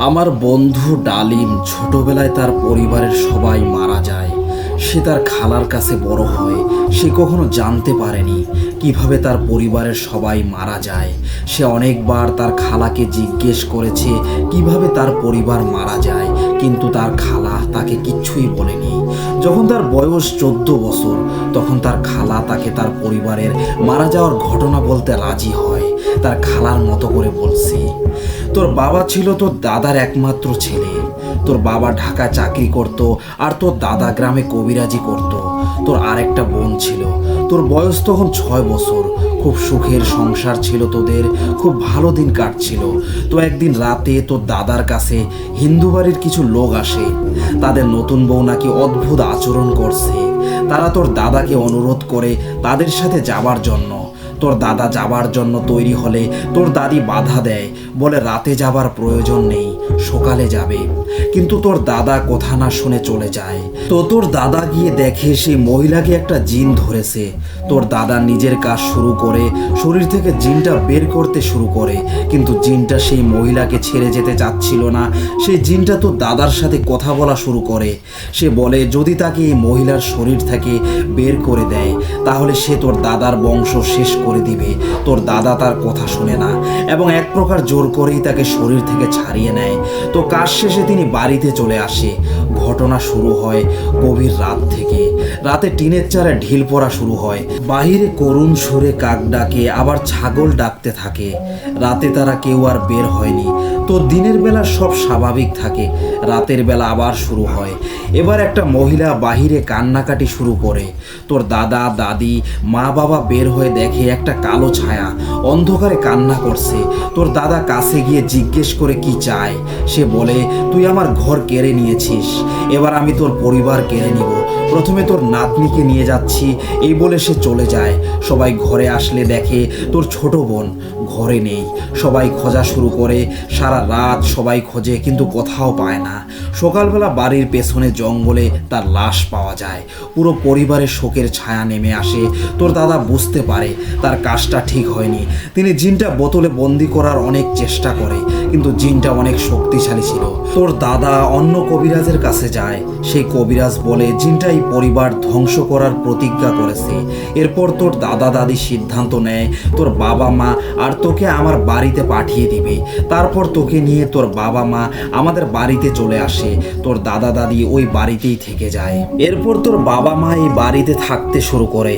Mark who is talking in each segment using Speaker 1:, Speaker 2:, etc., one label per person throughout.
Speaker 1: আমার বন্ধু ডালিম ছোটবেলায় তার পরিবারের সবাই মারা যায়। সে তার খালার কাছে বড় হয়। সে কখনো জানতে পারেনি কিভাবে তার পরিবারের সবাই মারা যায়। সে অনেকবার তার খালাকে জিজ্ঞেস করেছে কিভাবে তার পরিবার মারা যায়, কিন্তু তার খালা তাকে কিচ্ছুই বলেনি। যখন তার বয়স 14 বছর তখন তার খালা তাকে তার পরিবারের মারা যাওয়ার ঘটনা বলতে রাজি হয়। তার খালার মতো করে বলছে, তোর বাবা ছিল তোর দাদার একমাত্র ছেলে। তোর বাবা ঢাকায় চাকরি করত আর তোর দাদা গ্রামে কবিরাজি করত। তোর আরেকটা বোন ছিল। তোর বয়স তখন 6 বছর। খুব সুখের সংসার ছিল তোদের, খুব ভালো দিন কাটছিল। তো একদিন রাতে তোর দাদার কাছে হিন্দু বাড়ির কিছু লোক আসে। তাদের নতুন বউ নাকি অদ্ভুত আচরণ করছে। তারা তোর দাদাকে অনুরোধ করে তাদের সাথে যাবার জন্য। তোর দাদা যাবার জন্য তৈরি হলে তোর দাদি বাধা দেয়, বলে রাতে যাবার প্রয়োজন নেই, সকালে যাবে। কিন্তু তোর দাদা কথা না শুনে চলে যায়। তো তোর দাদা গিয়ে দেখে সেই মহিলাকে একটা জিন ধরেছে। তোর দাদা নিজের কাজ শুরু করে শরীর থেকে জিনটা বের করতে শুরু করে, কিন্তু জিনটা সেই মহিলাকে ছেড়ে যেতে চাচ্ছিল না। সেই জিনটা তোর দাদার সাথে কথা বলা শুরু করে। সে বলে যদি তাকে এই মহিলার শরীর থেকে বের করে দেয় তাহলে সে তোর দাদার বংশ শেষ করে দিবে। তোর দাদা তার কথা শুনে না এবং এক প্রকার জোর করেই তাকে শরীর থেকে ছাড়িয়ে নেয়। তো কাজ শেষে তিনি বাড়িতে চলে আসে। ঘটনা শুরু হয় গভীর রাত থেকে। রাতে টিনের চালে ঢিল পড়া শুরু হয়। বাহিরে করুণ সুরে কাক ডাকে, আবার ছাগল ডাকতে থাকে। রাতে তারা কেউ আর বের হয়নি। তো দিনের বেলা সব স্বাভাবিক থাকে, রাতের বেলা আবার শুরু হয়। এবার একটা মহিলা বাহিরে কান্নাকাটি শুরু করে। তোর দাদা দাদি মা বাবা বের হয়ে দেখে একটা কালো ছায়া অন্ধকারে কান্না করছে। তোর দাদা কাছে গিয়ে জিজ্ঞেস করে কি চায়। সে বলে, তুই আমার ঘর কেড়ে নিয়েছিস, এবার আমি তোর পরিবার কেড়ে নিব। প্রথমে তোর নাতনিকে নিয়ে যাচ্ছি, এই বলে সে চলে যায়। সবাই ঘরে আসলে দেখে তোর ছোট বোন ঘরে নেই। সবাই খোঁজা শুরু করে। সারা রাত সবাই খোঁজে কিন্তু কোথাও পায় না। সকালবেলা বাড়ির পেছনে জঙ্গলে তার লাশ পাওয়া যায়। পুরো পরিবারের শোকের ছায়া নেমে আসে। তোর দাদা বুঝতে পারে তার কাজটা ঠিক হয়নি। তিনি জিনটা বোতলে বন্দি করার অনেক চেষ্টা করে, কিন্তু জিনটা অনেক শক্তিশালী ছিল। তোর দাদা অন্য কবিরাজের কাছে যায়। সেই কবিরাজ বলে জিনটা এই পরিবার ধ্বংস করার প্রতিজ্ঞা করেছে। এরপর তোর দাদা দাদি সিদ্ধান্ত নেয় তোর বাবা মা আর তোকে আমার বাড়িতে পাঠিয়ে দিবে। তারপর তোকে নিয়ে তোর বাবা মা আমাদের বাড়িতে চলে আসে। তোর দাদা দাদি ওই বাড়িতেই থেকে যায়। এরপর তোর বাবা মা এই বাড়িতে থাকতে শুরু করে।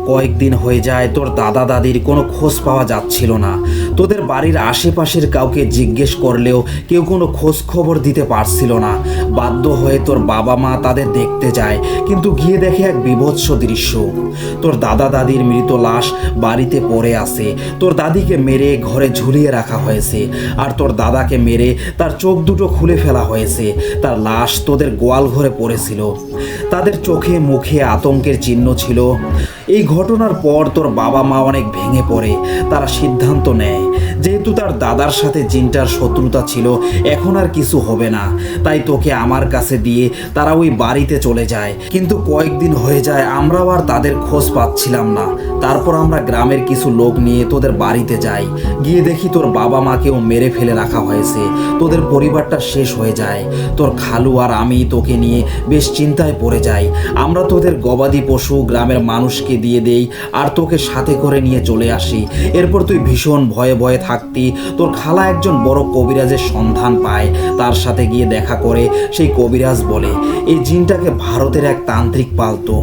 Speaker 1: কয়েকদিন হয়ে যায়, তোর দাদা দাদির কোনো খোঁজ পাওয়া যাচ্ছিল না। তোদের বাড়ির আশেপাশের কাউকে জিজ্ঞেস করলেও কেউ কোনো খোঁজ খবর দিতে পারছিল না। বাধ্য হয়ে তোর বাবা মা তাদের দেখতে যায়, কিন্তু গিয়ে দেখে এক বীভৎস দৃশ্য। তোর দাদা দাদির মৃত লাশ বাড়িতে পড়ে আছে। তোর দাদিকে মেরে ঘরে ঝুলিয়ে রাখা হয়েছে, আর তোর দাদাকে মেরে তার চোখ দুটো খুলে ফেলা হয়েছে। তার লাশ তোদের গোয়াল ঘরে পড়েছিল। তাদের চোখে মুখে আতঙ্কের চিহ্ন ছিল। এই ঘটনার পর তোর বাবা মা অনেক ভেঙে পড়ে। তারা সিদ্ধান্ত নেয় যেহেতু তার দাদার সাথে জিনটার শত্রুতা ছিল, এখন আর কিছু হবে না, তাই তোকে আমার কাছে দিয়ে তারা ওই বাড়িতে চলে যায়। কিন্তু কয়েকদিন হয়ে যায়, আমরাও আর তাদের খোঁজ পাচ্ছিলাম না। তারপর আমরা গ্রামের কিছু লোক নিয়ে তোদের বাড়িতে যাই। গিয়ে দেখি তোর বাবা মাকেও মেরে ফেলে রাখা হয়েছে। তোদের পরিবারটা শেষ হয়ে যায়। তোর খালু আর আমি তোকে নিয়ে বেশ চিন্তায় পড়ে যাই। আমরা তোদের গবাদি পশু গ্রামের মানুষকে দিয়ে দেই আর তোকে সাথে করে নিয়ে চলে আসি। এরপর তুই ভীষণ ভয়ে ভয়ে থাকতি। তোর খালা একজন বড় কবিরাজের সন্ধান পায়। তার সাথে গিয়ে দেখা করে। সেই কবিরাজ বলে এই জিনটাকে ভারতের এক তান্ত্রিক পালতো।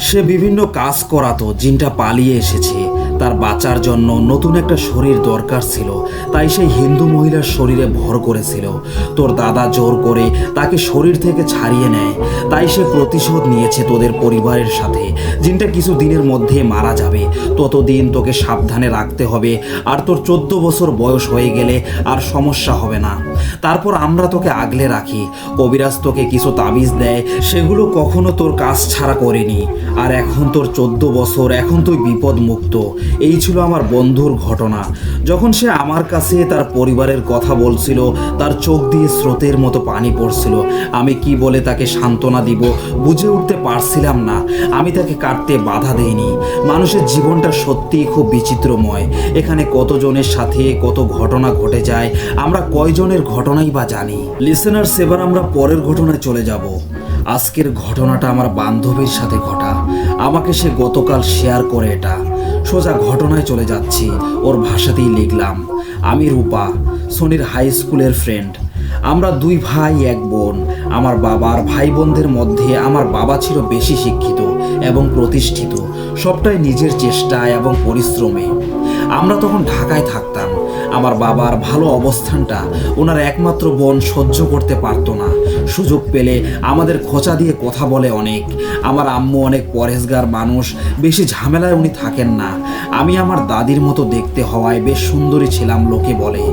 Speaker 1: সে বিভিন্ন কাজ করাতো। জিনটা পালিয়ে এসেছে। তার বাঁচার জন্য নতুন একটা শরীর দরকার ছিল, তাই সেই হিন্দু মহিলার শরীরে ভর করেছিল। তোর দাদা জোর করে তাকে শরীর থেকে ছাড়িয়ে নেয়। তাই সে প্রতিশোধ নিয়েছে তোদের পরিবারের সাথে। জিনটা কিছু দিনের মধ্যে মারা যাবে। ততদিন তোকে সাবধানে রাখতে হবে, আর তোর 14 বছর বয়স হয়ে গেলে আর সমস্যা হবে না। তারপর আমরা তোকে আগলে রাখি। কবিরাজ তোকে কিছু তাবিজ দেয়, সেগুলো কখনো তোর কাজ ছাড়া করেনি। আর এখন তোর 14 বছর, এখন তুই বিপদ মুক্ত। এই ছিল আমার বন্ধুর ঘটনা। যখন সে আমার কাছে তার পরিবারের কথা বলছিল, তার চোখ দিয়ে স্রোতের মতো পানি পড়ছিল। আমি কি বলে তাকে সান্ত্বনা দিব বুঝে উঠতে পারছিলাম না। আমি তাকে কাটতে বাধা দেইনি। মানুষের জীবনটা সত্যিই খুব বিচিত্রময়। এখানে কতজনের সাথে কত ঘটনা ঘটে যায়, আমরা কয়জনের ঘটনাই বা জানি? লিসেনার্স, এবার আমরা পরের ঘটনায় চলে যাব। আজকের ঘটনাটা আমার বান্ধবীর সাথে ঘটা। আমাকে সে গতকাল শেয়ার করে এটা। সোজা ঘটনায় চলে যাচ্ছি, ওর ভাষাতেই লিখলাম। আমি রূপা, সোনির হাই স্কুলের ফ্রেন্ড। আমরা দুই ভাই এক বোন। আমার বাবার ভাই বোনদের মধ্যে আমার বাবা ছিল বেশি শিক্ষিত এবং প্রতিষ্ঠিত, সবটাই নিজের চেষ্টায় এবং পরিশ্রমে। আমরা তখন ঢাকায় থাকতাম। আমার বাবার ভালো অবস্থানটা ওনার একমাত্র বোন সহ্য করতে পারতো না। সুযোগ পেলে আমাদের খোঁচা দিয়ে কথা বলে অনেক। আমার আম্মু অনেক পরেশগার মানুষ, বেশি ঝামেলায় উনি থাকেন না। আমি আমার দাদির মতো দেখতে হওয়ায় বেশ সুন্দরী ছিলাম লোকে বলে।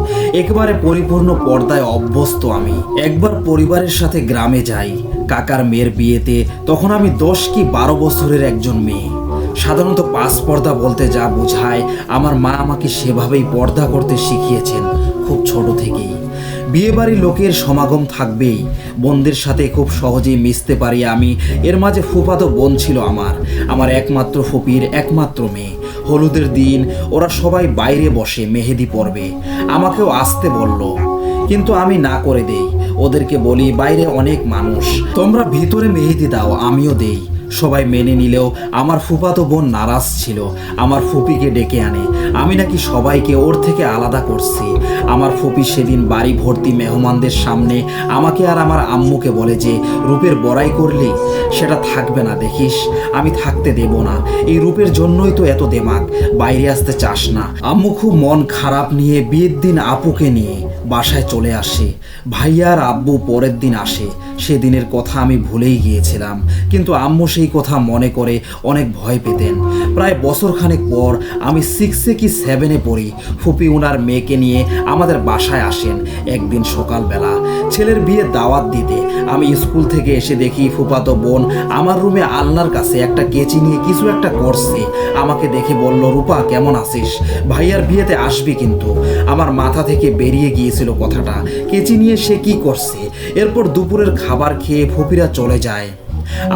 Speaker 1: একেবারে পরিপূর্ণ পর্দায় অভ্যস্ত আমি। একবার পরিবারের সাথে গ্রামে যাই কাকার মেয়ের বিয়েতে। তখন আমি 10 কি 12 বছরের একজন মেয়ে। সাধারণত পাঁচ পর্দা বলতে যা বোঝায় আমার মা আমাকে সেভাবেই পর্দা করতে শিখিয়েছেন খুব ছোট থেকেই। বিয়েবাড়ি লোকের সমাগম থাকবেই, বোনদের সাথে খুব সহজেই মিশতে পারি আমি। এর মাঝে ফুফাতো বোন ছিল আমার একমাত্র ফুপির একমাত্র মেয়ে। হলুদের দিন ওরা সবাই বাইরে বসে মেহেদি পরবে। আমাকেও আসতে বলল, কিন্তু আমি না করে দেই। ওদেরকে বলি বাইরে অনেক মানুষ, তোমরা ভিতরে মেহেদি দাও, আমিও দেই। সবাই মেনে নিলেও আমার ফুফাতো বোন নারাজ ছিল। আমার ফুপিকে ডেকে আনে, আমি নাকি সবাইকে ওর থেকে আলাদা করছি। আমার ফুপি সেদিন বাড়ি ভর্তি মেহমানদের সামনে আমাকে আর আমার আম্মুকে বলে যে রূপের বড়াই করলি সেটা থাকবে না, দেখিস আমি থাকতে দেব না। এই রূপের জন্যই তো এত দেমাগ, বাইরে আসতে চাস না। আম্মু খুব মন খারাপ নিয়ে বিয়ের দিন আপুকে নিয়ে বাসায় চলে আসে। ভাইয়া আর আব্বু পরের দিন আসে। সেদিনের কথা আমি ভুলেই গিয়েছিলাম, কিন্তু আম্মু সেই কথা মনে করে অনেক ভয় পেতেন। প্রায় বছরখানেক পর আমি 6 কি 7 পড়ি। ফুপি ওনার মেয়েকে নিয়ে আমাদের বাসায় আসেন একদিন সকালবেলা ছেলের বিয়ের দাওয়াত দিতে। আমি স্কুল থেকে এসে দেখি ফুফাতো বোন আমার রুমে আলনার কাছে একটা কেচি নিয়ে কিছু একটা করছে। আমাকে দেখে বলল, রূপা কেমন আছিস? ভাইয়ার বিয়েতে আসবি কিন্তু। আমার মাথা থেকে বেরিয়ে গিয়েছিল কথাটা, কেচি নিয়ে সে কি করছে। এরপর দুপুরের খাবার খেয়ে ফুপিরা চলে যায়।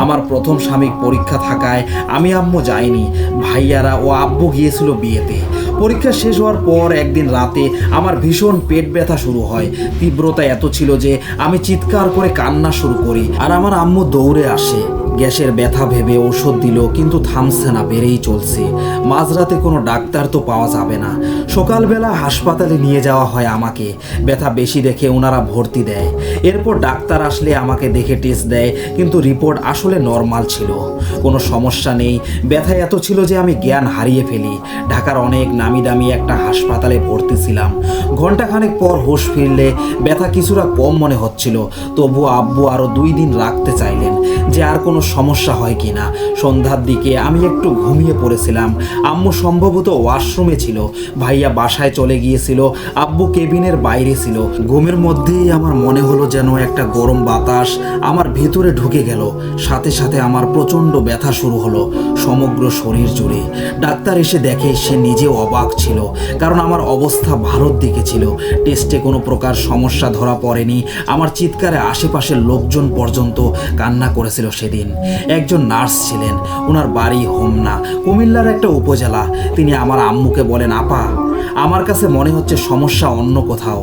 Speaker 1: আমার প্রথম সাময়িক পরীক্ষা থাকায় আমি আম্মু যাইনি। ভাইয়ারা ও আব্বু গিয়েছিল বিয়েতে। পরীক্ষা শেষ হওয়ার পর একদিন রাতে আমার ভীষণ পেট ব্যথা শুরু হয়। তীব্রতা এত ছিল যে আমি চিৎকার করে কান্না শুরু করি, আর আমার আম্মু দৌড়ে আসে। গ্যাসের ব্যথা ভেবে ওষুধ দিল, কিন্তু থামছে না, বেড়েই চলছে। মাঝরাতে কোনো ডাক্তার তো পাওয়া যাবে না। সকালবেলা হাসপাতালে নিয়ে যাওয়া হয় আমাকে। ব্যথা বেশি দেখে ওনারা ভর্তি দেয়। এরপর ডাক্তার আসলে আমাকে দেখে টেস্ট দেয়, কিন্তু রিপোর্ট আসলে নর্মাল ছিল, কোনো সমস্যা নেই। ব্যথা এত ছিল যে আমি জ্ঞান হারিয়ে ফেলি। ঢাকার অনেক নামি দামি একটা হাসপাতালে ভর্তি ছিলাম। ঘণ্টাখানেক পর হুঁশ ফিরলে ব্যথা কিছুটা কম মনে হচ্ছিল। তবুও আব্বু আরও 2 দিন রাখতে চাইলেন, যে আর কোনো সমস্যা হয় কি না। সন্ধ্যার দিকে আমি একটু ঘুমিয়ে পড়েছিলাম। আম্মু সম্ভবত ওয়াশরুমে ছিল, ভাইয়া বাসায় চলে গিয়েছিল, আব্বু কেবিনের বাইরে ছিল। ঘুমের মধ্যেই আমার মনে হলো যেন একটা গরম বাতাস আমার ভেতরে ঢুকে গেল। সাথে সাথে আমার প্রচণ্ড ব্যথা শুরু হলো সমগ্র শরীর জুড়ে। ডাক্তার এসে দেখে সে নিজেও অবাক ছিল, কারণ আমার অবস্থা ভালোর দিকে ছিল। টেস্টে কোনো প্রকার সমস্যা ধরা পড়েনি। আমার চিৎকারে আশেপাশের লোকজন পর্যন্ত কান্না করেছিল সেদিন। একজন নার্স ছিলেন, ওনার বাড়ি হোমনা, কুমিল্লার একটা উপজেলা। তিনি আমার আম্মুকে বলেন, আপা আমার কাছে মনে হচ্ছে সমস্যা অন্য কোথাও,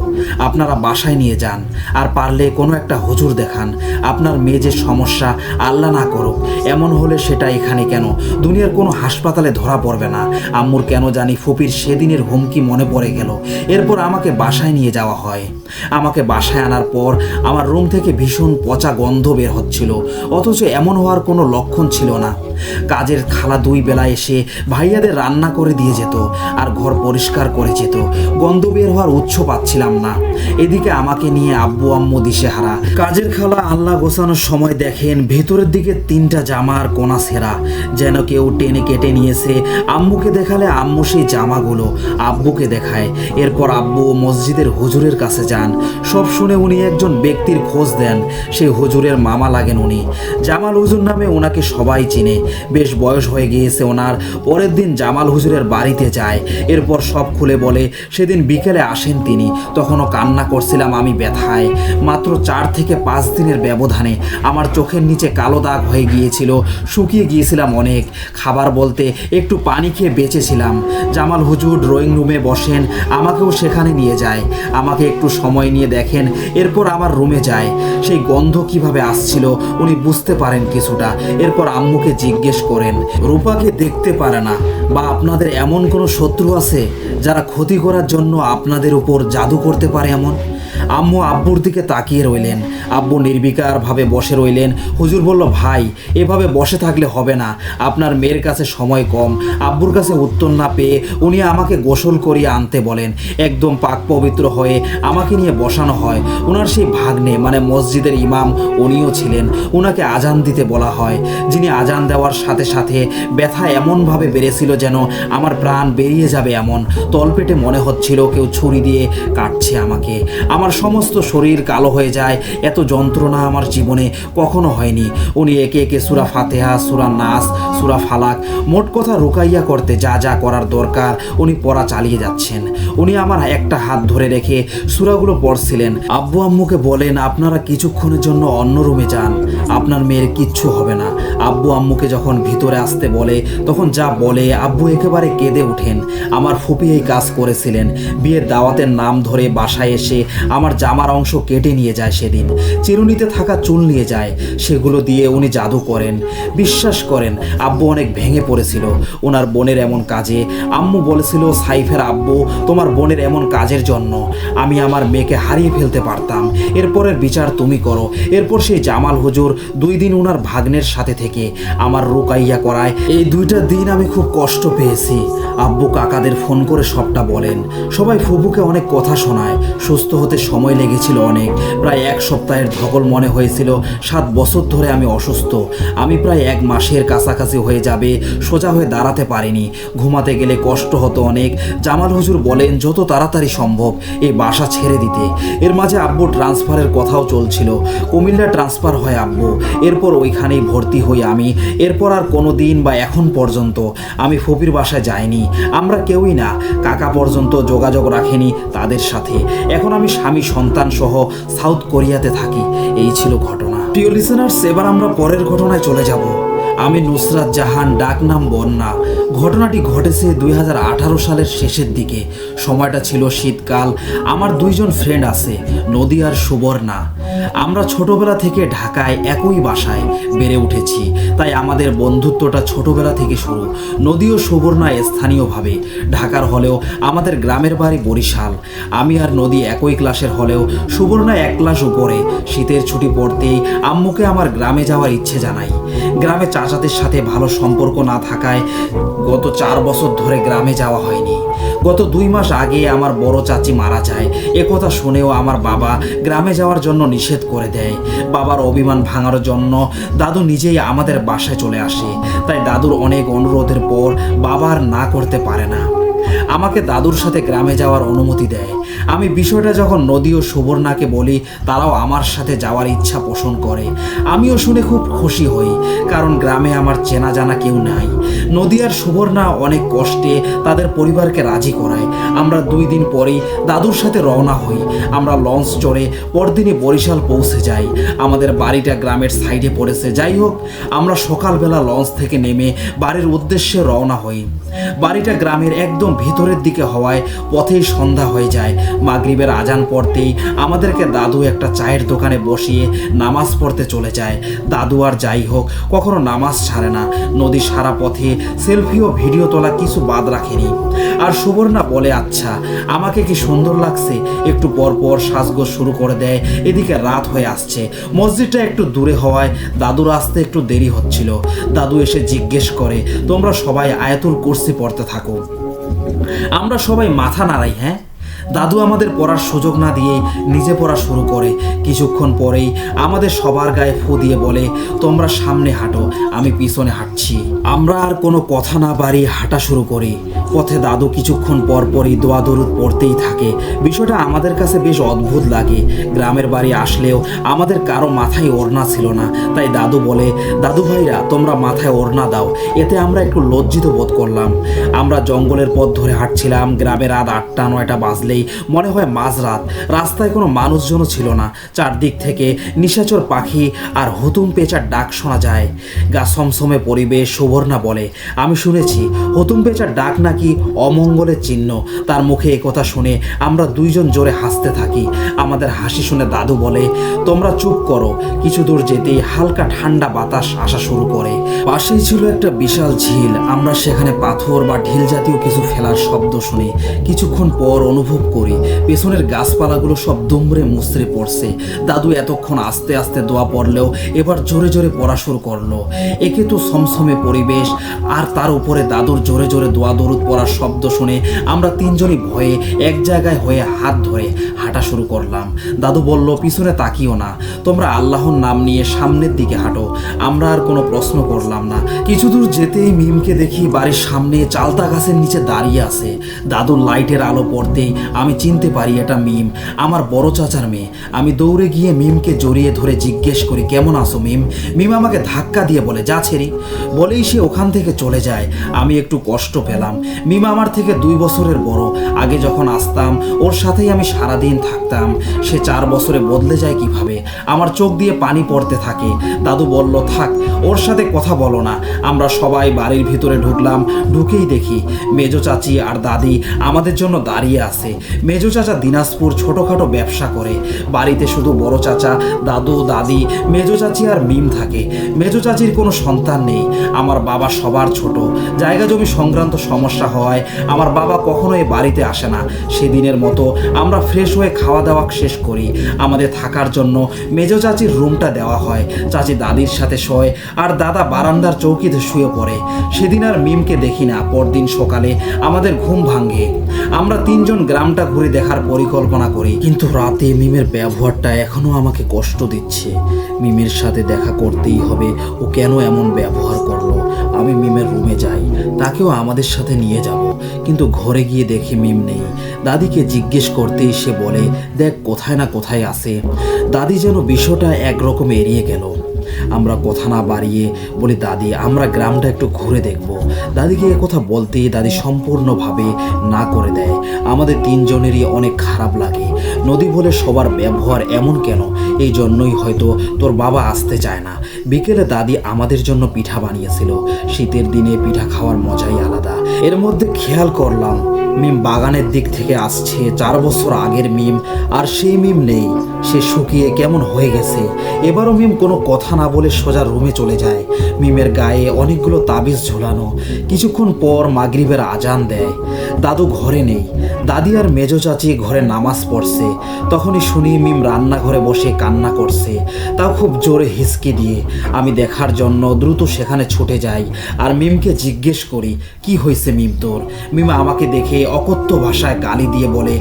Speaker 1: আপনারা বাসায় নিয়ে যান, আর পারলে কোনো একটা হুজুর দেখান। আপনার মেয়ে যে সমস্যা, আল্লাহ না করুক এমন হলে সেটা এখানে কেন, দুনিয়ার কোনো হাসপাতালে ধরা পড়বে না। আম্মুর কেন জানি ফুপির সেদিনের হুমকি মনে পড়ে গেল। এরপর আমাকে বাসায় নিয়ে যাওয়া হয়। আমাকে বাসায় আনার পর আমার রুম থেকে ভীষণ পচা গন্ধ বের হচ্ছিল, অথচ এমন হওয়ার কোনো লক্ষণ ছিল না। কাজের খালা 2 বেলা এসে ভাইয়াদের রান্না করে দিয়ে যেত আর ঘর পরিষ্কার করে যেত। গন্ধ বের হওয়ার উৎস পাচ্ছিলাম না। এদিকে আমাকে নিয়ে আব্বু আম্মু দিশেহারা। কাজের খালা আল্লাহ গোছানোর সময় দেখেন ভেতরের দিকে 3টা জামার কোনা ছেঁড়া, যেন কেউ টেনে কেটে নিয়েছে। আম্মুকে দেখালে আম্মু সেই জামাগুলো আব্বুকে দেখায়। এরপর আব্বু মসজিদের হুজুরের কাছে যান। সব শুনে উনি একজন ব্যক্তির খোঁজ দেন। সেই হুজুরের মামা লাগেন উনি, জামাল হুজুর নামে ওনাকে সবাই চিনে। বেশ বয়স হয়ে গিয়েছে ওনার। পরের দিন জামাল হুজুরের বাড়িতে যায়। এরপর সব খুলে বলে সেদিন বিকেলে আসেন তিনি, তখনও কান্না করছিলাম আমি ব্যথায়। মাত্র 4 থেকে 5 দিনের ব্যবধানে আমার চোখের নিচে কালো দাগ হয়ে গিয়েছিল, শুকিয়ে গিয়েছিলাম অনেক। খাবার বলতে একটু পানি খেয়ে বেঁচেছিলাম। জামাল হুজুর ড্রয়িং রুমে বসেন, আমাকেও সেখানে নিয়ে যায়। আমাকে একটু সময় নিয়ে দেখেন, এরপর আমার রুমে যায়। সেই গন্ধ কিভাবে আসছিল উনি বুঝতে পারেন কিছুটা। এরপর আম্মুকে জিজ্ঞেস করেন, রূপাকে দেখতে পারে না বা আপনাদের এমন কোনো শত্রু আছে যারা ক্ষতি করার জন্য আপনাদের উপর জাদু করতে পারে এমন? আম্মু আব্বুর দিকে তাকিয়ে রইলেন। আব্বু নির্বিকারভাবে বসে রইলেন। হুজুর বলল, ভাই এভাবে বসে থাকলে হবে না, আপনার মেয়ের কাছে সময় কম। আব্বুর কাছে উত্তর না পেয়ে উনি আমাকে গোসল করিয়ে আনতে বলেন। একদম পাক পবিত্র হয়ে আমাকে নিয়ে বসানো হয়। ওনার সেই ভাগ্নে মানে মসজিদের ইমাম উনিও ছিলেন। ওনাকে আজান দিতে বলা হয়। যিনি আজান দেওয়ার সাথে সাথে ব্যথা এমনভাবে বেড়েছিল যেন আমার প্রাণ বেরিয়ে যাবে এমন। তলপেটে মনে হচ্ছিল কেউ ছুরি দিয়ে কাটছে আমাকে। আমার সমস্ত শরীর কালো হয়ে যায়। এত যন্ত্রণা আমার জীবনে কখনো হয়নি। উনি একে একে সূরা ফাতিহা, সূরা নাস, সূরা ফালাক, মোট কথা রুকাইয়া করতে যা যা করার দরকার উনি পড়া চালিয়ে যাচ্ছেন। উনি আমার একটা হাত ধরে রেখে সূরাগুলো পড়ছিলেন। আব্বু আম্মুকে বলেন, আপনারা কিছুক্ষণের জন্য অন্য রুমে যান, আপনার মেয়ের কিচ্ছু হবে না। আব্বু আম্মুকে যখন ভিতরে আসতে বলে তখন যা বলে, আব্বু একেবারে কেঁদে ওঠেন। আমার ফুপি এই কাজ করেছিলেন। বিয়ের দাওয়াতের নাম ধরে বাসায় এসে আমার জামার অংশ কেটে নিয়ে যায়। সেদিন চিরুনিতে থাকা চুল নিয়ে যায়, সেগুলো দিয়ে উনি জাদু করেন। বিশ্বাস করেন আব্বু অনেক ভেঙে পড়েছিল ওনার বোনের এমন কাজে। আম্মু বলেছিল, সাইফের আব্বু, তোমার বোনের এমন কাজের জন্য আমি আমার মেয়েকে হারিয়ে ফেলতে পারতাম। এরপরের বিচার তুমি করো। এরপর সেই জামাল হুজুর 2 দিন ওনার ভাগ্নের সাথে থেকে আমার রুকাইয়া করায়। এই 2টা দিন আমি খুব কষ্ট পেয়েছি। আব্বু কাকাদের ফোন করে সবটা বলেন। সবাই ফুবুকে অনেক কথা শোনায়। সুস্থ হতে সময় লেগেছিল অনেক, প্রায় 1 সপ্তাহের ধকল মনে হয়েছিল। 7 বছর ধরে আমি অসুস্থ। আমি প্রায় 1 মাসের কাছাকাছি হয়ে যাবে সোজা হয়ে দাঁড়াতে পারিনি। ঘুমাতে গেলে কষ্ট হতো অনেক। জামাল হুজুর বলেন যত তাড়াতাড়ি সম্ভব এই বাসা ছেড়ে দিতে। এর মাঝে আব্বু ট্রান্সফারের কথাও চলছিল। কুমিল্লা ট্রান্সফার হয় আব্বু। এরপর ওইখানেই ভর্তি হই আমি। এরপর আর কোনো দিন বা এখন পর্যন্ত আমি ফুপির বাসায় যাইনি। আমরা কেউই না, কাকা পর্যন্ত যোগাযোগ রাখেনি তাদের সাথে। এখন আমি স্বামী সন্তান সহ সাউথ কোরিয়াতে থাকি। এই ছিল ঘটনা। প্রিয় লিসেনার্স, এবার আমরা পরের ঘটনায় চলে যাব। আমি নুসরাত জাহান, ডাকনাম বন্যা। ঘটনাটি ঘটেছে 2018 সালের শেষের দিকে। সময়টা ছিল শীতকাল। আমার 2 জন ফ্রেন্ড আছে, নদী আর সুবর্ণা। আমরা ছোটবেলা থেকে ঢাকায় একই বাসায় বেড়ে উঠেছি, তাই আমাদের বন্ধুত্বটা ছোটবেলা থেকে শুরু। নদী ও সুবর্ণা স্থানীয়ভাবে ঢাকার হলেও আমাদের গ্রামের বাড়ি বরিশাল। আমি আর নদী একই ক্লাসের হলেও সুবর্ণা 1 ক্লাস উপরে। শীতের ছুটি পড়তেই আম্মুকে আমার গ্রামে যাওয়ার ইচ্ছে জানাই। গ্রামে চাচাদের সাথে ভালো সম্পর্ক না থাকায় গত 4 বছর ধরে গ্রামে যাওয়া হয়নি। গত 2 মাস আগে আমার বড় চাচি মারা যায়। একথা শুনেও আমার বাবা গ্রামে যাওয়ার জন্য নিষেধ করে দেয়। বাবার অভিমান ভাঙার জন্য দাদু নিজেই আমাদের বাসায় চলে আসে। তাই দাদুর অনেক অনুরোধের পর বাবা আর না করতে পারে না, আমাকে দাদুর সাথে গ্রামে যাওয়ার অনুমতি দেয়। আমি বিষয়টা যখন নদী ও সুবর্ণাকে বলি, তারাও আমার সাথে যাওয়ার ইচ্ছা পোষণ করে। আমিও শুনে খুব খুশি হই, কারণ গ্রামে আমার চেনা জানা কেউ নাই। নদী আর সুবর্ণা অনেক কষ্টে তাদের পরিবারকে রাজি করায়। আমরা 2 দিন পরেই দাদুর সাথে রওনা হই। আমরা লঞ্চ চড়ে পরদিনই বরিশাল পৌঁছে যাই। আমাদের বাড়িটা গ্রামের সাইডে পড়েছে। যাই হোক, আমরা সকালবেলা লঞ্চ থেকে নেমে বাড়ির উদ্দেশ্যে রওনা হই। বাড়িটা গ্রামের একদম ভিতরের দিকে হওয়ায় পথেই সন্ধ্যা হয়ে যায়। মাগরিবের আজান পড়তেই আমাদেরকে দাদু একটা চায়ের দোকানে বসিয়ে নামাজ পড়তে চলে যায়। দাদু আর যাই হোক কখনো নামাজ ছাড়ে না। নদী সারা পথে সেলফি ও ভিডিও তোলা কিছু বাদ রাখেনি। আর সুবর্ণা বলে, আচ্ছা আমাকে কি সুন্দর লাগছে। একটু পর পর সাজগোজ শুরু করে দেয়। এদিকে রাত হয়ে আসছে। মসজিদটা একটু দূরে হওয়ায় দাদুর আসতে একটু দেরি হচ্ছিল। দাদু এসে জিজ্ঞেস করে, তোমরা সবাই আয়াতুল কুরসি পড়তে থাকো। আমরা সবাই মাথা নাড়াই। হ্যাঁ। দাদু আমাদের পড়ার সুযোগ না দিয়ে নিজে পড়া শুরু করে। কিছুক্ষণ পরেই আমাদের সবার গায়ে ফু দিয়ে বলে, তোমরা সামনে হাঁটো, আমি পিছনে হাঁটছি। আমরা আর কোনো কথা না বাড়িয়ে হাঁটা শুরু করি। পথে দাদু কিছুক্ষণ পর পরই দোয়া দরুদ পড়তেই থাকে। বিষয়টা আমাদের কাছে বেশ অদ্ভুত লাগে। গ্রামের বাড়ি আসলেও আমাদের কারো মাথায় ওড়না ছিল না। তাই দাদু বলে, দাদু ভাইরা তোমরা মাথায় ওড়না দাও। এতে আমরা একটু লজ্জিত বোধ করলাম। আমরা জঙ্গলের পথ ধরে হাঁটছিলাম। গ্রামে রাত 8টা-9টা বাজলেই মনে হয় মাঝরাত। রাস্তায় কোনো মানুষজনও ছিল না। চারদিক থেকে নিশাচর পাখি আর হুতুম পেঁচার ডাক শোনা যায়। গা সমসমে পরিবেশ। সুবর্ণা বলে, আমি শুনেছি হুতুম পেঁচার ডাক নাকি অমঙ্গলের চিহ্ন। তার মুখে একথা শুনে আমরা দুইজন জোরে হাসতে থাকি। আমাদের হাসি শুনে দাদু বলে, তোমরা চুপ করো। কিছু দূর যেতেই হালকা ঠান্ডা বাতাস আসা শুরু করে। পাশেই ছিল একটা বিশাল ঝিল। আমরা সেখানে পাথর বা ঢিল জাতীয় কিছু ফেলার শব্দ শুনি। কিছুক্ষণ পর অনুভব করি পেছনের গাছপালাগুলো সব দুমড়ে মুচড়ে পড়ছে। দাদু এতক্ষণ আস্তে আস্তে দোয়া পড়লেও এবার জোরে জোরে পড়া শুরু করলো। একে তো সমসমে পরিবেশ, আর তার উপরে দাদুর জোরে জোরে দোয়া দরুদ পড়ার শব্দ শুনে আমরা তিনজনই ভয়ে এক জায়গায় হয়ে হাত ধরে হাঁটা শুরু করলাম। দাদু বলল, পিছনে তাকিও না, তোমরা আল্লাহর নাম নিয়ে সামনের দিকে হাঁটো। আমরা আর কোনো প্রশ্ন করলাম না। কিছু দূর যেতেই মিমকে দেখি বাড়ির সামনে চালতা গাছের নিচে দাঁড়িয়ে আছে। দাদুর লাইটের আলো পড়তেই আমি চিনতে পারি এটা মিম, আমার বড় চাচার মেয়ে। আমি দৌড়ে গিয়ে মিমকে জড়িয়ে ধরে জিজ্ঞেস করি, কেমন আছো মিম? মিম আমাকে ধাক্কা দিয়ে বলে, যা ছেড়ি। বলেই সে ওখান থেকে চলে যায়। আমি একটু কষ্ট পেলাম। মিম আমার থেকে 2 বছরের বড়। আগে যখন আসতাম ওর সাথেই আমি সারাদিন থাকতাম। সে 4 বছরে বদলে যায় কিভাবে? আমার চোখ দিয়ে পানি পড়তে থাকে। দাদু বলল, থাক, ওর সাথে কথা বলো না। আমরা সবাই বাড়ির ভিতরে ঢুকলাম। ঢুকেই দেখি মেজো চাচি আর দাদি আমাদের জন্য দাঁড়িয়ে আছে। মেজো চাচা দিনাজপুর ছোটোখাটো ব্যবসা করে। বাড়িতে শুধু বড় চাচা, দাদু, দাদি, মেজো চাচি আর মিম থাকে। মেজো চাচির কোনো সন্তান নেই। আমার বাবা সবার ছোট। জায়গা জমি সংক্রান্ত সমস্যা হওয়ায় আমার বাবা কখনো এ বাড়িতে আসে না। সেদিনের মতো আমরা ফ্রেশ হয়ে খাওয়া দাওয়া শেষ করি। আমাদের থাকার জন্য মেজো চাচির রুমটা দেওয়া হয়। চাচি দাদির সাথে শোয় আর দাদা বারান্দার চৌকিতে শুয়ে পড়ে। সেদিন আর মিমকে দেখি না। পরদিন সকালে আমাদের ঘুম ভাঙে। আমরা তিনজন গ্রামটা ঘুরে দেখার পরিকল্পনা করি, কিন্তু রাতে মিমের ব্যবহারটা এখনো আমাকে কষ্ট দিচ্ছে। মিমের সাথে দেখা করতেই হবে। ও কেন এমন ব্যবহার করলো? আমি মিমের রুমে যাই, তাকেও আমাদের সাথে নিয়ে যাব, কিন্তু ঘরে গিয়ে দেখি মিম নেই। দাদিকে জিজ্ঞেস করতেই সে বলে, দেখ কোথায় না কোথায় আছে। দাদি যেন বিষয়টা একরকম এড়িয়ে গেল। আমরা কথা না বাড়িয়ে বলি, দাদি আমরা গ্রামটা একটু ঘুরে দেখব। দাদিকে কথা বলতেই দাদি সম্পূর্ণভাবে না করে দেয়। আমাদের তিনজনেরই অনেক খারাপ লাগে। নদী বলে সবার ব্যবহার এমন কেন? এই জন্যই হয়তো তোর বাবা আসতে চায় না। বিকেলে দাদি আমাদের জন্য পিঠা বানিয়েছিল। শীতের দিনে পিঠা খাওয়ার মজাই আলাদা। এর মধ্যে খেয়াল করলাম মিম বাগানের দিক থেকে আসছে। 4 বছর আগের মিম, আর সেই মিম নেই। সে শুকিয়ে কেমন হয়ে গেছে। এবারও মিম কোনো কথা না বলে সোজা রুমে চলে যায়। মিমের গায়ে অনেকগুলো তাবিজ ঝোলানো। কিছুক্ষণ পর মাগরিবের আজান দেয়। দাদু ঘরে নেই। দাদি আর মেজো চাচি ঘরে নামাজ পড়ছে। তখনই শুনি মিম রান্নাঘরে বসে কান্না করছে, তাও খুব জোরে হিসকি দিয়ে। আমি দেখার জন্য দ্রুত সেখানে ছুটে যাই আর মিমকে জিজ্ঞেস করি, কি হয়েছে মিম তোর? মিম আমাকে দেখে অকথ্য ভাষায় গালি দিয়ে বলে,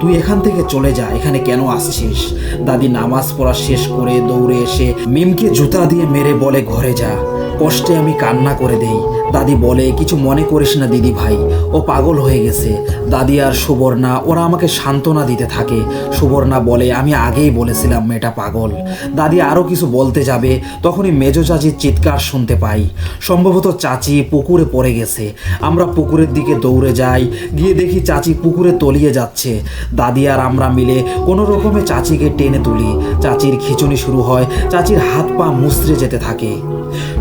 Speaker 1: তুই এখান থেকে চলে যা, এখানে কেন আসছিস? দাদি নামাজ পড়া শেষ করে দৌড়ে এসে মিমকে জুতা দিয়ে মেরে বলে, ঘরে যা। কষ্টে আমি কান্না করে দেই। দাদি বলে, কিছু মনে করিস না দিদি ভাই, ও পাগল হয়ে গেছে। দাদি আর সুবর্ণা ওরা আমাকে সান্ত্বনা দিতে থাকে। সুবর্ণা বলে, আমি আগেই বলেছিলাম মেয়েটা পাগল। দাদি আরও কিছু বলতে যাবে, তখনই মেজো চাচির চিৎকার শুনতে পাই। সম্ভবত চাচি পুকুরে পড়ে গেছে। আমরা পুকুরের দিকে দৌড়ে যাই। গিয়ে দেখি চাচি পুকুরে তলিয়ে যাচ্ছে। দাদি আর আমরা মিলে কোনো রকমে চাচিকে টেনে তুলি। চাচির খিঁচুনি শুরু হয়। চাচির হাত পা মুচড়ে যেতে থাকে,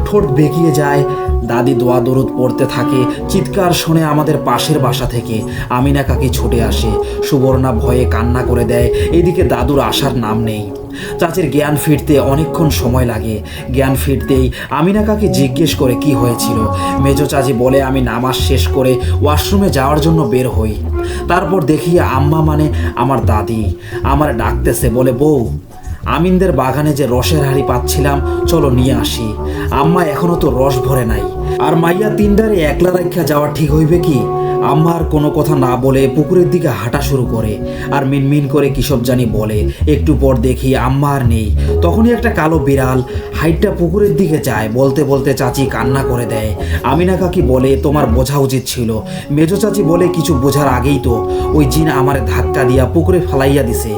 Speaker 1: ঠোঁট বেঁকিয়ে যায়। দাদি দোয়া দরুদ পড়তে থাকে। চিৎকার শুনে আমাদের পাশের বাসা থেকে আমিনা কাকি ছুটে আসে। সুবর্ণা ভয়ে কান্না করে দেয়। এদিকে দাদুর আসার নাম নেই। চাচির জ্ঞান ফিরতে অনেকক্ষণ সময় লাগে। জ্ঞান ফিরতেই আমিনা কাকি জিজ্ঞেস করে কি হয়েছিল। মেজো চাচি বলে, আমি নামাজ শেষ করে ওয়াশরুমে যাওয়ার জন্য বের হই। তারপর দেখি আম্মা মানে আমার দাদি আমার ডাকতেছে, বলে, বউ আমিনদের বাগানে যে রসের হাঁড়ি পাচ্ছিলাম, চলো নিয়ে আসি। আম্মা এখনো তো রস ভরে নাই, আর মাইয়া 3টারে একলা রাখা যাওয়া ঠিক হইবে কি? আম্মা আর কোনো কথা না বলে পুকুরের দিকে হাঁটা শুরু করে আর মিনমিন করে কিসব জানি বলে। একটু পর দেখি আম্মা আর নেই। তখনই একটা কালো বিড়াল হাইটটা পুকুরের দিকে যায়। বলতে বলতে চাচি কান্না করে দেয়। আমিনা কাকি বলে, তোমার বোঝা উচিত ছিল। মেজো চাচি বলে, কিছু বোঝার আগেই তো ওই জিন আমারে ধাক্কা দিয়া পুকুরে ফালাইয়া দিছে,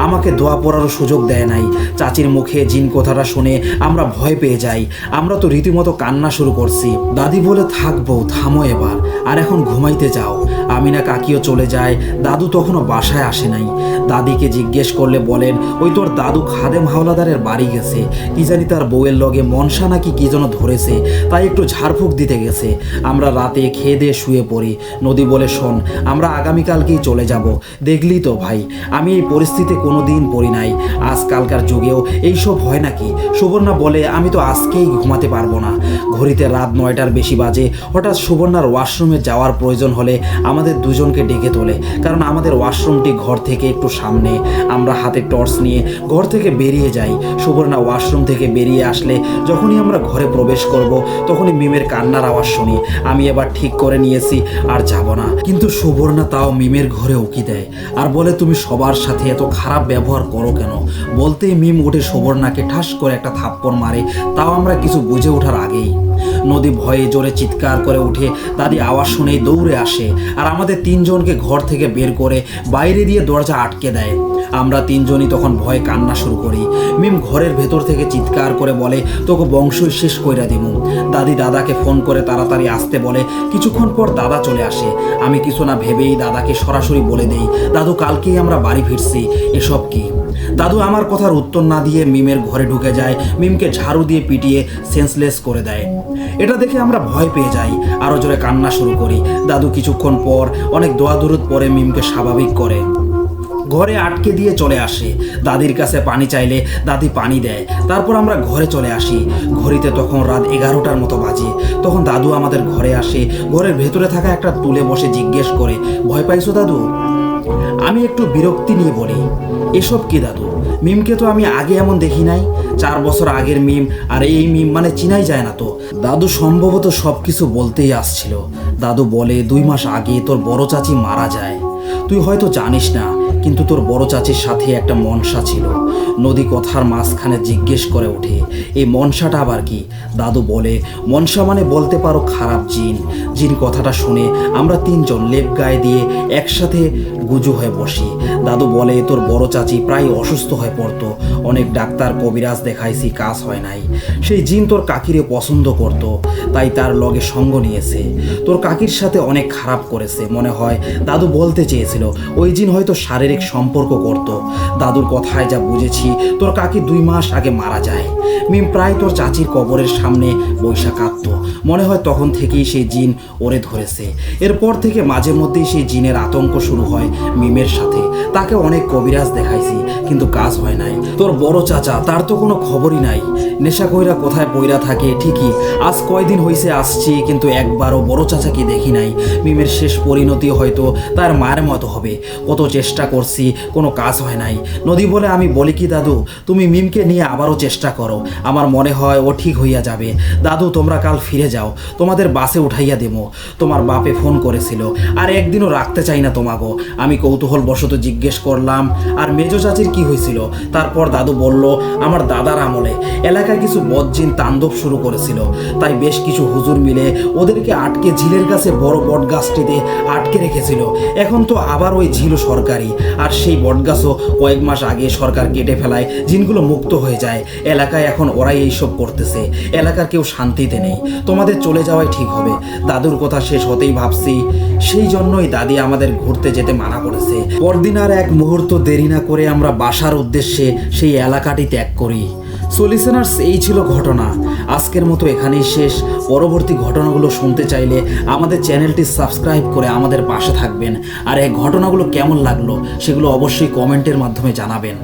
Speaker 1: আমাকে দোয়া পড়ারও সুযোগ দেয় নাই। চাচির মুখে জিন কথাটা শুনে আমরা ভয় পেয়ে যাই। আমরা তো রীতিমতো কান্না শুরু করছি। দাদি বলে, থাকবো, থামো এবার, আর এখন ঘুমাইতে যাও। আমিনা কাকিও চলে যায়। দাদু তখনও বাসায় আসে নাই। দাদিকে জিজ্ঞেস করলে বলেন, ওই তোর দাদু খাদেম হাওলাদারের বাড়ি গেছে, কি জানি তার বউয়ের লগে মনসা নাকি কি যেন ধরেছে, তাই একটু ঝাড়ফুঁক দিতে গেছে। আমরা রাতে খেয়ে দিয়ে শুয়ে পড়ি। নদী বলে, শোন, আমরা আগামীকালকেই চলে যাব। দেখলি তো ভাই, আমি এই পরিস্থিতি কোনো দিন পড়ি নাই। আজকালকার যুগেও এইসব হয় নাকি? সুবর্ণা বলে, আমি তো আজকেই ঘুমাতে পারবো না। ঘড়িতে রাত 9টার বেশি বাজে। হঠাৎ সুবর্ণার ওয়াশরুমে যাওয়ার প্রয়োজন হলে আমাদের দুজনকে ডেকে তোলে, কারণ আমাদের ওয়াশরুমটি ঘর থেকে একটু সামনে। আমরা হাতে টর্চ নিয়ে ঘর থেকে বেরিয়ে যাই। সুবর্ণা ওয়াশরুম থেকে বেরিয়ে আসলে যখনই আমরা ঘরে প্রবেশ করব, তখনই মিমের কান্নার আওয়াজ শুনি। আমি এবার ঠিক করে নিয়েছি আর যাব না, কিন্তু সুবর্ণা তাও মিমের ঘরে উকি দেয় আর বলে, তুমি সবার সাথে এত খারাপ ব্যবহার করো কেন? বলতেই মিম উঠে সুবর্ণাকে ঠাস করে একটা থাপ্পড় মারে, তাও আমরা কিছু বুঝে ওঠার আগেই। নদী ভয়ে জোরে চিৎকার করে উঠে। দাদি আওয়াজ শুনেই দৌড়ে আসে আর আমাদের তিনজনকে ঘর থেকে বের করে বাইরে দিয়ে দরজা আটকে দেয়। আমরা তিনজনই তখন ভয়ে কান্না শুরু করি। মিম ঘরের ভেতর থেকে চিৎকার করে বলে, তোকে বংশই শেষ কইরা দিমু। দাদি দাদাকে ফোন করে তাড়াতাড়ি আসতে বলে। কিছুক্ষণ পর দাদা চলে আসে। আমি কিছু না ভেবেই দাদাকে সরাসরি বলে দেই, দাদু, কালকেই আমরা বাড়ি ফিরছি, এসব কি? দাদু আমার কথার উত্তর না দিয়ে মিমের ঘরে ঢুকে যায়। মিমকে ঝাড়ু দিয়ে পিটিয়ে সেন্সলেস করে দেয়। এটা দেখে আমরা ভয় পেয়ে যাই, আরো জোরে কান্না শুরু করি। দাদু কিছুক্ষণ পর অনেক দোয়া দরুদ পরে মিমকে স্বাভাবিক করে ঘরে আটকে দিয়ে চলে আসে। দাদির কাছে পানি চাইলে দাদি পানি দেয়। তারপর আমরা ঘরে চলে আসি। ঘড়িতে তখন রাত 11টার মতো বাজে। তখন দাদু আমাদের ঘরে আসে। ঘরের ভেতরে থাকা একটা টুলে বসে জিজ্ঞেস করে, ভয় পাইছো দাদু? আমি একটু বিরক্তি নিয়ে বলি, এসব কি দাদু? মিমকে তো আমি আগে এমন দেখি নাই। 4 বছর আগের মিম আর এই মিম মানে চিনাই যায় না তো। দাদু সম্ভবত সব কিছু বলতেই আসছিল। দাদু বলে, 2 মাস আগে তোর বড় চাচি মারা যায়। তুই হয়তো জানিস না, কিন্তু তোর বড় চাচির সাথে একটা মনসা ছিল। নদী কথার মাঝখানে জিজ্ঞেস করে ওঠে, এই মনসাটা আবার কি? দাদু বলে, মনসা মানে বলতে পারো খারাপ জিন। জিন কথাটা শুনে আমরা তিনজন লেপ গায়ে দিয়ে একসাথে গুজু হয়ে বসি। দাদু বলে, তোর বড় চাচি প্রায় অসুস্থ হয়ে পড়তো। অনেক ডাক্তার কবিরাজ দেখাইছি, কাজ হয় নাই। সেই জিন তোর কাকিরে পছন্দ করত, তাই তার লগে সঙ্গ নিয়েছে। তোর কাকির সাথে অনেক খারাপ করেছে মনে হয়। দাদু বলতে চেয়েছিল ওই জিন হয়তো শারীরিক সম্পর্ক করত। দাদুর কথায় যা বুঝেছি, তোর কাকি 2 মাস আগে মারা যায়। মিম প্রায় তোর চাচির কবরের সামনে বৈশা কাঁদত। মনে হয় তখন থেকেই সেই জিন ওরে ধরেছে। এরপর থেকে মাঝে মধ্যেই সেই জিনের আতঙ্ক শুরু হয় মিমের সাথে। তাকে অনেক কবিরাজ দেখাইছি, কিন্তু কাজ হয় নাই। তোর বড় চাচা, তার তো কোনো খবরই নাই। নেশা কইরা কোথায় পইরা থাকে ঠিকই। আজ কয়দিন হইছে আসছি, কিন্তু একবারও বড় চাচাকে দেখি নাই। মিমের শেষ পরিণতি হয়তো তার মায়ের মতো হবে। কত চেষ্টা করছি, কোনো কাজ হয় নাই। নদী বলে, আমি বলি কি দাদু, তুমি মিমকে নিয়ে আবারও চেষ্টা করো, আমার মনে হয় ও ঠিক হইয়া যাবে। দাদু, তোমরা কাল ফিরে যাও, তোমাদের বাসে উঠাইয়া দেবো। তোমার বাপে ফোন করেছিল, আর একদিনও রাখতে চাই না তোমাগো। আমি কৌতূহল বশত জিজ্ঞেস করলাম, আর মেজো চাচির কি হয়েছিল? তারপর দাদু বলল, আমার দাদার আমলে এলাকায় কিছু বদজিন তাণ্ডব শুরু করেছিল, তাই বেশ কিছু হুজুর মিলে ওদেরকে আটকে ঝিলের কাছে বড় বটগাছটিতে আটকে রেখেছিল। এখন তো আবার ওই ঝিল সরকারি, আর সেই বটগাছও কয়েক মাস আগে সরকার কেটে ফেলায় জিনগুলো মুক্ত হয়ে যায়। এলাকায় এখন ওরাই এইসব করতেছে। এলাকার কেউ শান্তিতে নেই। তোমাদের চলে যাওয়াই ঠিক হবে। দাদুর কথা শেষ হতেই ভাবছি, সেই জন্যই দাদি আমাদের ঘুরতে যেতে মানা করেছে। পরদিন আর এক মুহূর্ত দেরি না করে আমরা বাসার উদ্দেশ্যে সেই এলাকাটি ত্যাগ করি। সলিউশনার্স, এই ছিল ঘটনা। আজকের মতো এখানেই শেষ। পরবর্তী ঘটনাগুলো শুনতে চাইলে আমাদের চ্যানেলটি সাবস্ক্রাইব করে আমাদের পাশে থাকবেন। আর এই ঘটনাগুলো কেমন লাগলো সেগুলো অবশ্যই কমেন্টের মাধ্যমে জানাবেন।